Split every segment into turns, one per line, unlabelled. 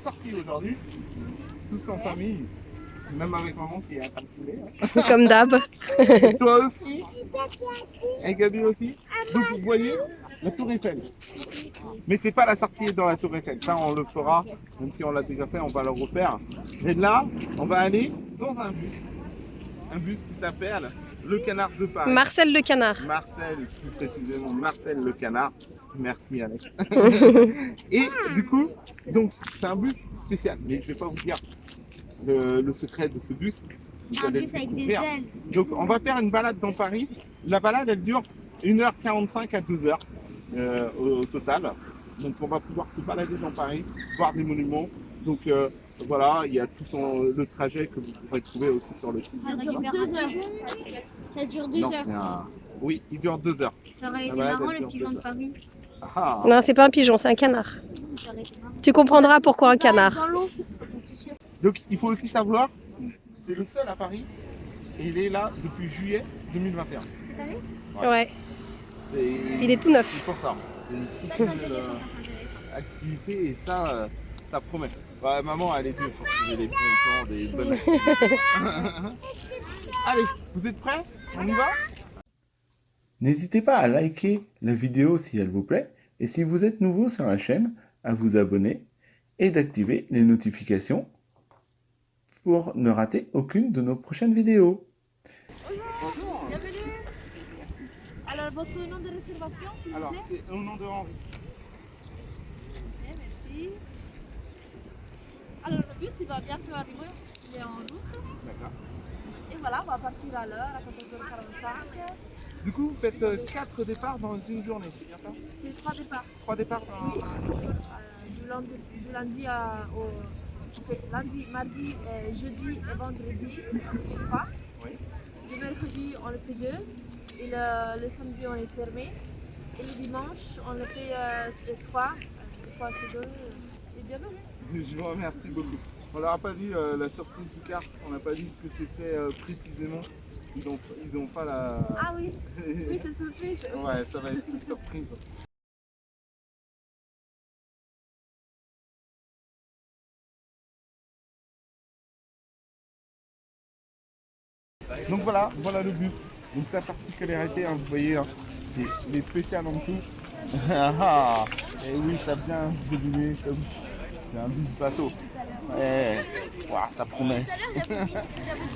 sortie aujourd'hui, tous en famille, même avec maman qui est à train de poulet.
Comme d'hab.
Et toi aussi. Et Gabi aussi. Donc vous voyez la tour Eiffel. Mais c'est pas la sortie dans la tour Eiffel, ça on le fera, même si on l'a déjà fait, on va le refaire. Et là, on va aller dans un bus qui s'appelle Le Canard de Paris.
Marcel le Canard.
Marcel, plus précisément Marcel le Canard. Merci Alex. Et du coup, donc c'est un bus spécial, mais je vais pas vous dire le secret de ce bus. Vous allez le découvrir. Donc on va faire une balade dans Paris. La balade elle dure 1h45 à 2h au total. Donc on va pouvoir se balader dans Paris, voir des monuments. Donc voilà, il y a tout le trajet que vous pourrez trouver aussi sur le site.
Ça dure 2 heures. Ça dure 2 heures.
Oui, il dure 2 heures.
Ça aurait été marrant le pigeon de Paris.
Ah.
Non, c'est pas un pigeon, c'est un canard. Tu comprendras pourquoi un canard.
Dans l'eau.
Donc il faut aussi savoir, c'est le seul à Paris et il est là depuis juillet 2021.
Cette année?
Ouais. Il est tout neuf.
C'est pour ça. C'est une très belle activité et ça, ça promet. Ouais, maman, elle est dure pour trouver des bons plans, des bonnes activités. Allez, vous êtes prêts? On y va? N'hésitez pas à liker la vidéo si elle vous plaît et si vous êtes nouveau sur la chaîne, à vous abonner et d'activer les notifications pour ne rater aucune de nos prochaines vidéos.
Bonjour. Bienvenue. Alors, votre nom de réservation, s'il vous plaît?
Alors, c'est au nom de Henri.
Ok, merci. Alors, le bus, il va bientôt arriver. Il est en route.
D'accord.
Et voilà, on va partir à l'heure, à 14h45.
Du coup, vous faites 4 départs dans une journée, c'est bien ça?
C'est 3 départs.
3 départs dans...
Du lundi au... lundi, mardi, jeudi et vendredi, on fait 3.
Oui.
Le mercredi, on le fait 2. Et le samedi, on est fermé. Et le dimanche, on le fait 3. 3 c'est 2. Et bienvenue.
Je vous remercie beaucoup. On leur a pas dit la surprise du kart, on n'a pas dit ce que c'était précisément. Ils ont pas la...
Ah oui, oui c'est surprise.
Ouais, ça va être une surprise. Donc voilà le bus. Donc sa particularité, hein, vous voyez, hein, les spéciales en dessous. Et oui, ça vient deviner, c'est un bus bateau. Ouais, wow, ça promet.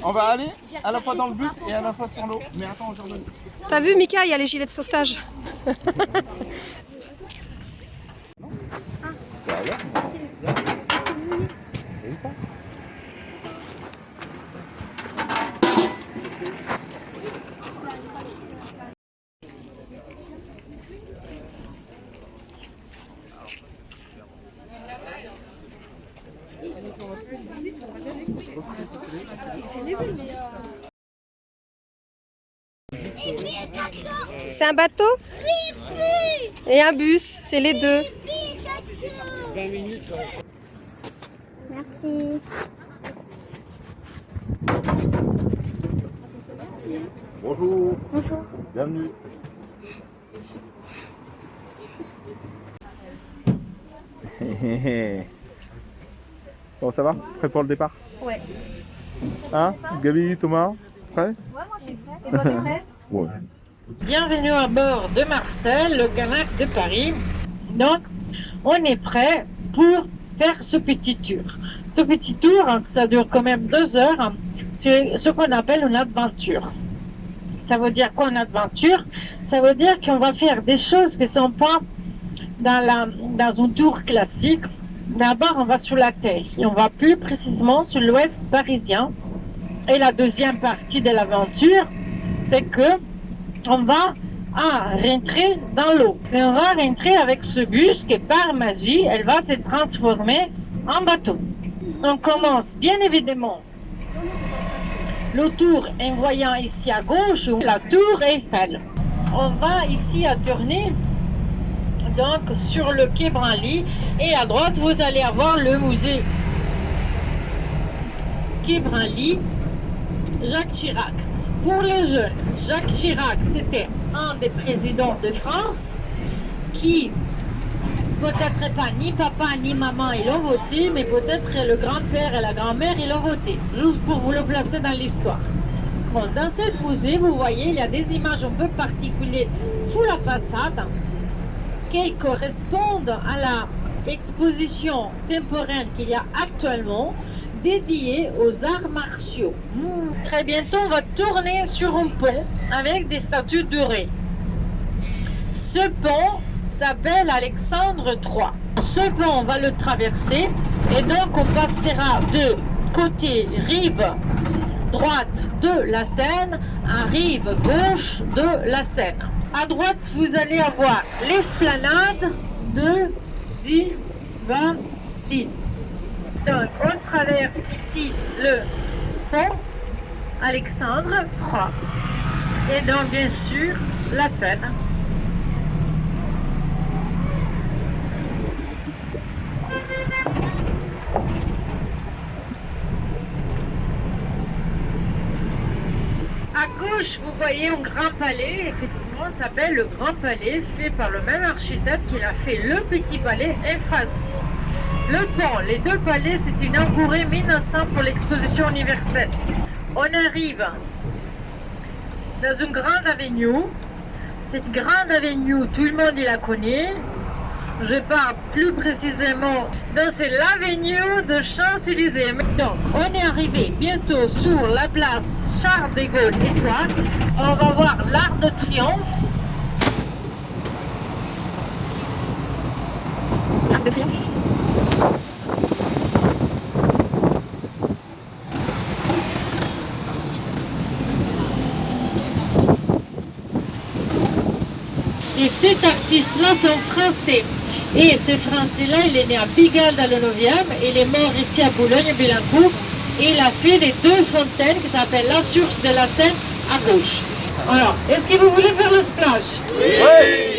On va aller à la fois dans le bus et à la fois sur l'eau. Mais attends, aujourd'hui.
T'as vu, Mika, il y a les gilets de sauvetage. C'est un bateau et un bus, c'est les deux.
20 minutes.
Merci.
Bonjour.
Bonjour.
Bienvenue. Bon, ça va? Prêt pour le départ?
Ouais.
Hein? Gabi, Thomas? Prêt?
Ouais, moi je suis prête. Et toi, t'es prête?
Ouais.
Bienvenue à bord de Marcel, le Canard de Paris. Donc, on est prêt pour faire ce petit tour. Ce petit tour, ça dure quand même 2 heures. C'est ce qu'on appelle une aventure. Ça veut dire quoi une aventure? Ça veut dire qu'on va faire des choses qui ne sont pas dans un tour classique. D'abord, on va sur la terre et on va plus précisément sur l'ouest parisien. Et la deuxième partie de l'aventure, c'est que on va rentrer dans l'eau. Et on va rentrer avec ce bus qui, par magie, elle va se transformer en bateau. On commence bien évidemment le tour en voyant ici à gauche la tour Eiffel. On va ici à tourner donc sur le quai Branly et à droite vous allez avoir le musée quai Branly Jacques Chirac. Pour les jeunes, Jacques Chirac, c'était un des présidents de France qui peut-être pas ni papa ni maman ils ont voté, mais peut-être le grand-père et la grand-mère ils ont voté, juste pour vous le placer dans l'histoire. Bon, dans cette musée, vous voyez, il y a des images un peu particulières sous la façade qui correspondent à la exposition temporaire qu'il y a actuellement dédiée aux arts martiaux. Très bientôt, on va tourner sur un pont avec des statues dorées. Ce pont s'appelle Alexandre III. Ce pont, on va le traverser et donc on passera de côté rive droite de la Seine à rive gauche de la Seine. À droite, vous allez avoir l'esplanade de Invalides. Donc, on traverse ici le pont Alexandre III et donc bien sûr la Seine. À gauche, vous voyez un grand palais, effectivement, ça s'appelle le Grand Palais, fait par le même architecte qui a fait le Petit Palais en face. Le pont, les deux palais, c'est inauguré en 1900 pour l'exposition universelle. On arrive dans une grande avenue. Cette grande avenue, tout le monde la connaît. Je parle plus précisément, donc c'est l'avenue de Champs-Élysées. Donc, on est arrivé bientôt sur la place Charles de Gaulle Étoile. On va voir l'Arc de Triomphe. L'Arc de Triomphe. Et cet artiste-là, c'est un Français. Et ce Français-là, il est né à Pigalle dans le 9e, il est mort ici à Boulogne-Billancourt. Et il a fait les deux fontaines qui s'appellent la source de la Seine à gauche. Alors, est-ce que vous voulez faire le splash? Oui!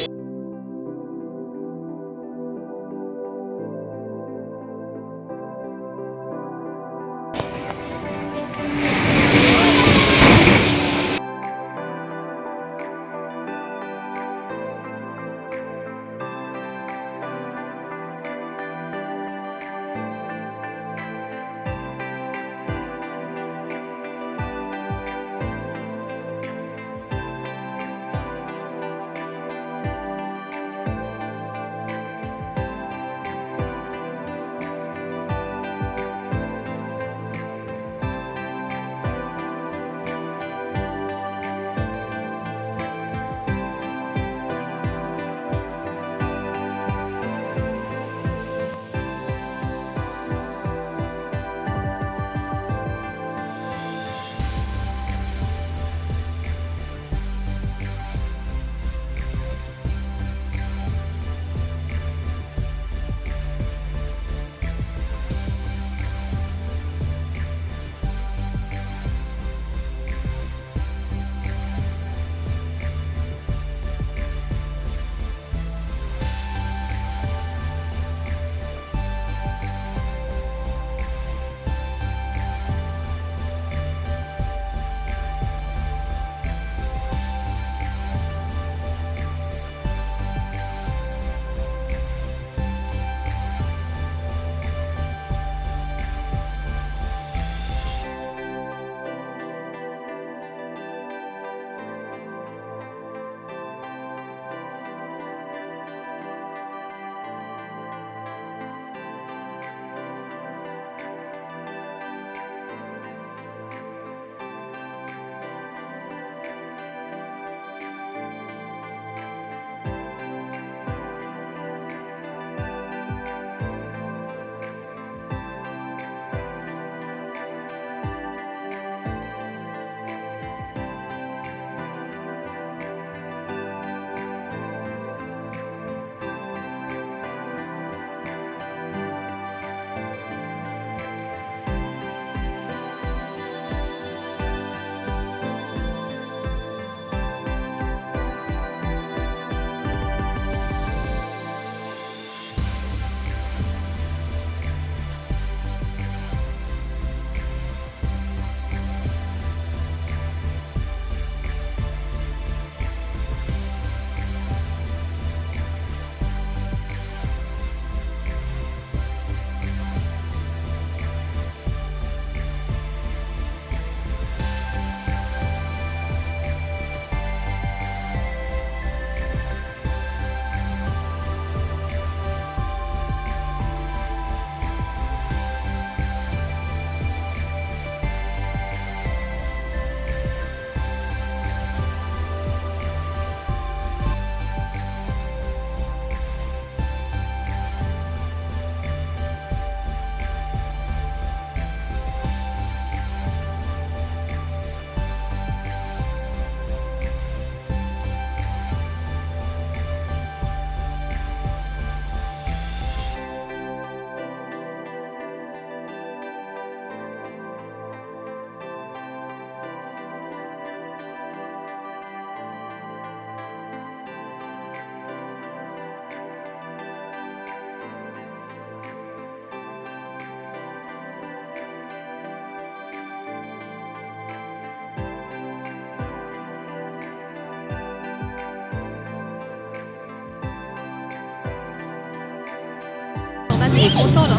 Jordan il est content là.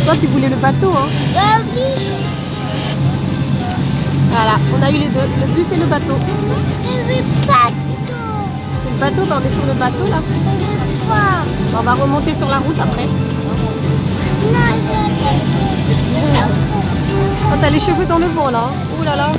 Toi tu voulais le bateau hein?
Bah oui.
Voilà, on a eu les deux, le bus et le bateau.
Le bateau.
C'est le bateau, bah on est sur le bateau là.
Le pas.
Bah, on va remonter sur la route après.
Non,
Oh, t'as les cheveux dans le vent là. Ouh là là.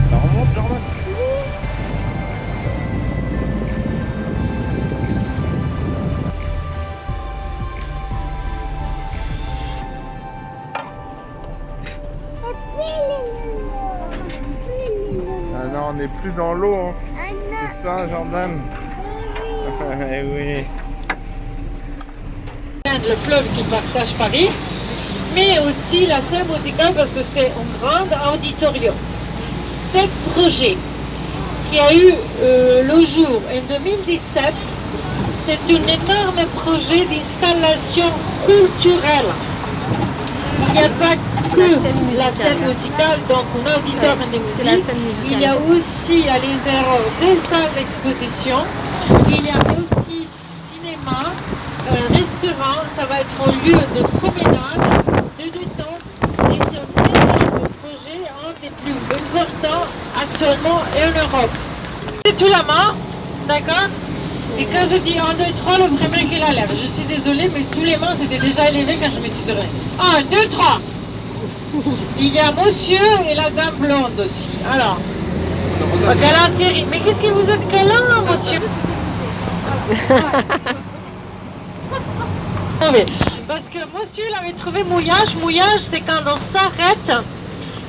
Ça remonte, Jordan? Ah non, on n'est plus dans l'eau. Hein. C'est ça, Jordan. Eh oui.
Le fleuve qui partage Paris, mais aussi la scène musicale parce que c'est un grand auditorium. Ce projet qui a eu le jour en 2017, c'est un énorme projet d'installation culturelle. Il n'y a pas que la scène musicale, donc un auditorium de
c'est la
musique,
scène musicale.
il y a aussi à l'intérieur des salles d'exposition, il y a aussi cinéma, restaurant, ça va être un lieu de promenade, de détente, et c'est un énorme projet, un des plus importants actuellement en Europe. C'est tout la main, d'accord? Et quand je dis 1, 2, 3, le premier qui la lève. Je suis désolée, mais tous les mains s'étaient déjà élevées quand je me suis tournée. 1, 2, 3. Il y a monsieur et la dame blonde aussi. Alors, galanterie. Mais qu'est-ce que vous êtes galant, monsieur? Parce que monsieur, il avait trouvé mouillage. Mouillage, c'est quand on s'arrête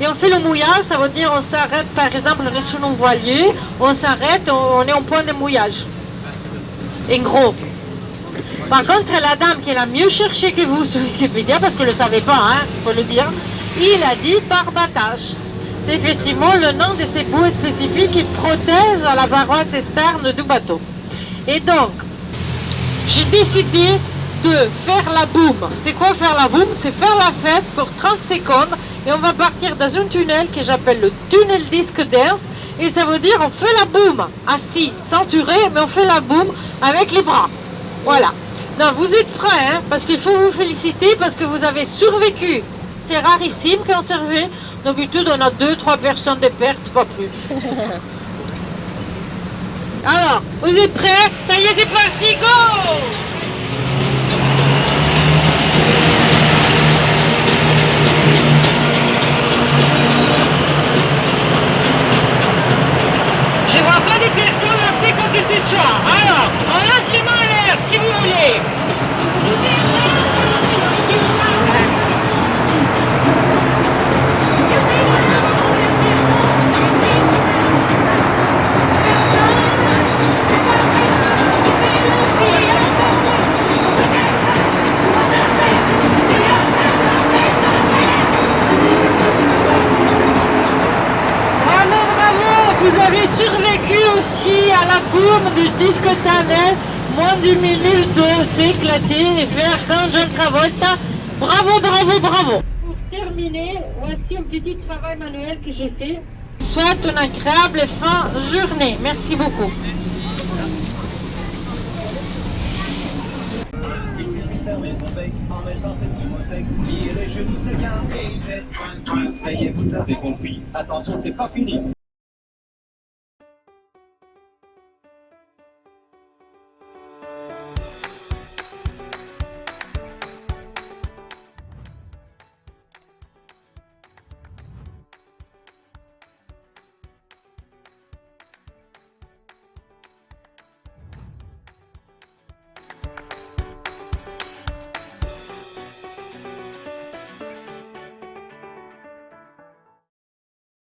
et on fait le mouillage. Ça veut dire on s'arrête, par exemple, on est sur un voilier, on s'arrête, on est au point de mouillage. En gros. Par contre, la dame qui l'a mieux cherché que vous sur Wikipédia, parce que je ne le savais pas, hein, faut le dire, il a dit barbatage. C'est effectivement le nom de ces bouées spécifiques qui protègent la paroisse externe du bateau. Et donc, j'ai décidé de faire la boum. C'est quoi faire la boum? C'est faire la fête pour 30 secondes et on va partir dans un tunnel que j'appelle le tunnel disque dance. Et ça veut dire on fait la boum, assis, ceinturé, mais on fait la boum avec les bras. Voilà. Non, vous êtes prêts, hein, parce qu'il faut vous féliciter parce que vous avez survécu. C'est rarissime qu'on survit. D'habitude, on a 2-3 personnes de perte, pas plus. Alors, vous êtes prêts? Ça y est, c'est parti, go! Je vois pas des personnes lancées quoi que ce soit. Alors, on lance les mains en l'air si vous voulez. Vous avez survécu aussi à la boum du disque tunnel. Moins d'une minute de s'éclater et faire comme John Travolta. Bravo, bravo, bravo. Pour terminer, voici un petit travail manuel que j'ai fait. Soit une agréable fin de journée. Merci beaucoup.
Ça y est, vous avez compris. Attention, c'est pas fini.